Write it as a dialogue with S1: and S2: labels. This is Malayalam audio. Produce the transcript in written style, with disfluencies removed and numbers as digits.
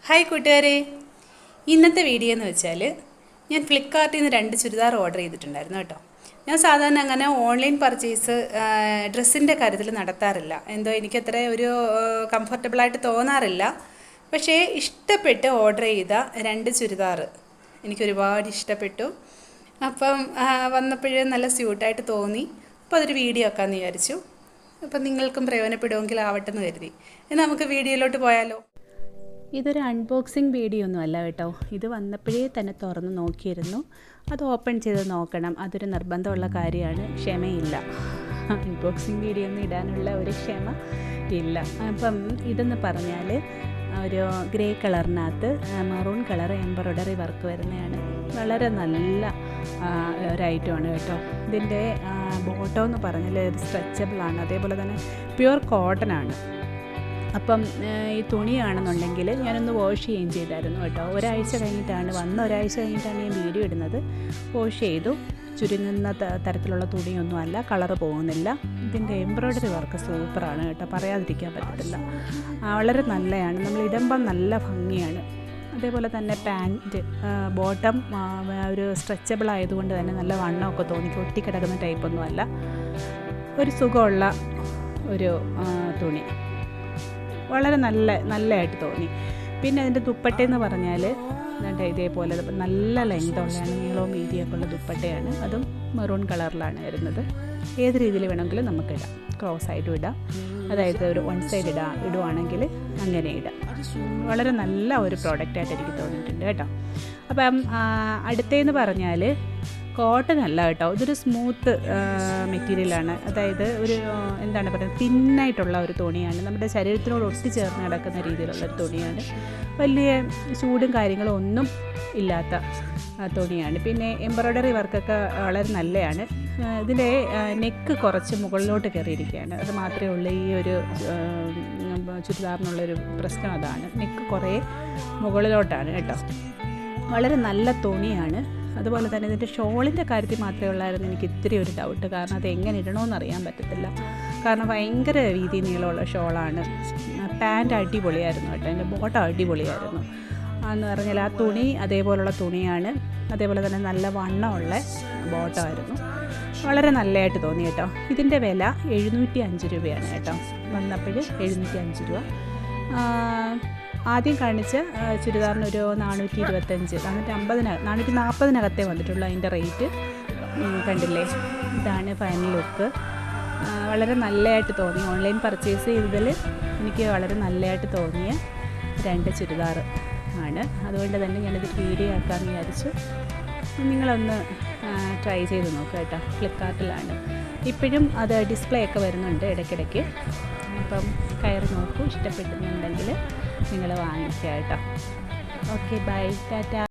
S1: ഹായ് കൂട്ടുകാരെ, ഇന്നത്തെ വീഡിയോ എന്ന് വെച്ചാൽ ഞാൻ ഫ്ലിപ്കാർട്ടിൽ നിന്ന് 2 ചുരിദാർ ഓർഡർ ചെയ്തിട്ടുണ്ടായിരുന്നു കേട്ടോ. ഞാൻ സാധാരണ അങ്ങനെ ഓൺലൈൻ പർച്ചേസ് ഡ്രസ്സിൻ്റെ കാര്യത്തിൽ നടത്താറില്ല. എന്തോ എനിക്കത്ര ഒരു കംഫർട്ടബിളായിട്ട് തോന്നാറില്ല. പക്ഷേ ഇഷ്ടപ്പെട്ട് ഓർഡർ ചെയ്ത 2 ചുരിദാർ എനിക്കൊരുപാട് ഇഷ്ടപ്പെട്ടു. അപ്പം വന്നപ്പോഴേ നല്ല സ്യൂട്ടായിട്ട് തോന്നി. അപ്പോൾ അതൊരു വീഡിയോ ആക്കാമെന്ന് വിചാരിച്ചു. അപ്പം നിങ്ങൾക്കും പ്രയോജനപ്പെടുമെങ്കിൽ ആവട്ടെ എന്ന് കരുതി. എന്നാൽ നമുക്ക് വീഡിയോയിലോട്ട് പോയാലോ. ഇതൊരു അൺബോക്സിങ് വീഡിയോ ഒന്നും അല്ല കേട്ടോ. ഇത് വന്നപ്പോഴേ തന്നെ തുറന്ന് നോക്കിയിരുന്നു. അത് ഓപ്പൺ ചെയ്ത് നോക്കണം, അതൊരു നിർബന്ധമുള്ള കാര്യമാണ്. ക്ഷമയില്ല, അൺബോക്സിങ് വീഡിയോ ഒന്നും ഇടാനുള്ള ഒരു ക്ഷമ ഇല്ല. അപ്പം ഇതെന്ന് പറഞ്ഞാൽ ഒരു ഗ്രേ കളറിനകത്ത് മെറൂൺ കളർ എംബ്രോയ്ഡറി വർക്ക് വരുന്നതാണ്. വളരെ നല്ല ഒരു ഐറ്റമാണ് കേട്ടോ. ഇതിൻ്റെ ബോട്ടം എന്ന് പറഞ്ഞാൽ ഇത് സ്ട്രെച്ചബിളാണ്, അതേപോലെ തന്നെ പ്യുവർ കോട്ടനാണ്. അപ്പം ഈ തുണിയാണെന്നുണ്ടെങ്കിൽ ഞാനൊന്ന് വാഷ് ചെയ്യുകയും ചെയ്തായിരുന്നു കേട്ടോ. ഒരാഴ്ച കഴിഞ്ഞിട്ടാണ് ഞാൻ വീഡിയോ ഇടുന്നത്. വാഷ് ചെയ്തു. ചുരുങ്ങുന്ന തരത്തിലുള്ള തുണിയൊന്നും അല്ല, കളറ് പോകുന്നില്ല. ഇതിൻ്റെ എംബ്രോയ്ഡറി വർക്ക് സൂപ്പറാണ് കേട്ടോ, പറയാതിരിക്കാൻ പറ്റത്തില്ല. വളരെ നല്ലതാണ്, നമ്മൾ ഇടുമ്പം നല്ല ഭംഗിയാണ്. അതേപോലെ തന്നെ പാൻറ്റ് ബോട്ടം ഒരു സ്ട്രെച്ചബിൾ ആയതുകൊണ്ട് തന്നെ നല്ല വണ്ണമൊക്കെ തോന്നിക്കും. ഒട്ടിക്കിടക്കുന്ന ടൈപ്പൊന്നും അല്ല, ഒരു സുഖമുള്ള ഒരു തുണി. വളരെ നല്ലതായിട്ട് തോന്നി. പിന്നെ അതിൻ്റെ ദുപ്പട്ടയെന്ന് പറഞ്ഞാൽ ഇതേപോലെ നല്ല ലെങ്തുള്ളതാണ്, നീളവും വീതിയൊക്കെ ഉള്ള ദുപ്പട്ടയാണ്. അതും മെറൂൺ കളറിലാണ് വരുന്നത്. ഏത് രീതിയിൽ വേണമെങ്കിലും നമുക്കിടാം. ക്രോസ് ആയിട്ടും ഇടാം, അതായത് ഒരു വൺ സൈഡ് ഇടുവാണെങ്കിൽ അങ്ങനെ ഇടാം. വളരെ നല്ല ഒരു പ്രോഡക്റ്റായിട്ട് എനിക്ക് തോന്നിയിട്ടുണ്ട് കേട്ടോ. അപ്പം അടുത്തതെന്ന് പറഞ്ഞാൽ കോട്ടൺ അല്ല കേട്ടോ, ഇതൊരു സ്മൂത്ത് മെറ്റീരിയലാണ്. അതായത് ഒരു എന്താണ് പറയുക, തിന്നായിട്ടുള്ള ഒരു തുണിയാണ്. നമ്മുടെ ശരീരത്തിനോട് ഒട്ടിച്ചേർന്ന് കിടക്കുന്ന രീതിയിലുള്ളൊരു തുണിയാണ്. വലിയ ചൂടും കാര്യങ്ങളും ഒന്നും ഇല്ലാത്ത തുണിയാണ്. പിന്നെ എംബ്രോയ്ഡറി വർക്കൊക്കെ വളരെ നല്ലതാണ്. ഇതിൻ്റെ നെക്ക് കുറച്ച് മുകളിലോട്ട് കയറിയിരിക്കുകയാണ്. അത് മാത്രമേ ഉള്ളൂ ഈ ഒരു ചുരിദാറിനുള്ളൊരു പ്രശ്നം. അതാണ്, നെക്ക് കുറേ മുകളിലോട്ടാണ് കേട്ടോ. വളരെ നല്ല തുണിയാണ്. അതുപോലെ തന്നെ ഇതിൻ്റെ ഷോളിൻ്റെ കാര്യത്തിൽ മാത്രമേ ഉള്ളായിരുന്നു എനിക്ക് ഇത്തിരി ഒരു ഡൗട്ട്. കാരണം അത് എങ്ങനെ ഇടണമെന്ന് അറിയാൻ പറ്റത്തില്ല. കാരണം ഭയങ്കര വീതി നീളമുള്ള ഷോളാണ്. പാൻറ്റ് അടിപൊളിയായിരുന്നു കേട്ടോ, അതിൻ്റെ ബോട്ടം അടിപൊളിയായിരുന്നു. എന്ന് പറഞ്ഞാൽ ആ തുണി അതേപോലുള്ള തുണിയാണ്. അതേപോലെ തന്നെ നല്ല വണ്ണമുള്ള ബോട്ടമായിരുന്നു. വളരെ നല്ലതായിട്ട് തോന്നി കേട്ടോ. ഇതിൻ്റെ വില 705 രൂപയാണ് കേട്ടോ. വന്നപ്പോൾ 705 രൂപ. ആദ്യം കാണിച്ച ചുരിദാറിനൊരു 425, 440 വന്നിട്ടുള്ളൂ അതിൻ്റെ റേറ്റ്. കണ്ടില്ലേ, ഇതാണ് ഫൈനൽ ലുക്ക്. വളരെ നല്ലതായിട്ട് തോന്നി. ഓൺലൈൻ പർച്ചേസ് ചെയ്തതിൽ എനിക്ക് വളരെ നല്ലതായിട്ട് തോന്നിയ 2 ചുരിദാർ ആണ്. അതുകൊണ്ട് തന്നെ ഞാനിത് വീഡിയോ ആക്കാമെന്ന് വിചാരിച്ചു. നിങ്ങളൊന്ന് ട്രൈ ചെയ്ത് നോക്കുക കേട്ടോ. ഫ്ലിപ്കാർട്ടിലാണ് ഇപ്പോഴും അത് ഡിസ്പ്ലേ ഒക്കെ വരുന്നുണ്ട് ഇടയ്ക്കിടയ്ക്ക്. അപ്പം കയറി നോക്കൂ, ഇഷ്ടപ്പെടുന്നുണ്ടെങ്കിൽ നിങ്ങൾ വാങ്ങിക്കുക കേട്ടോ. Okay, bye, Tata.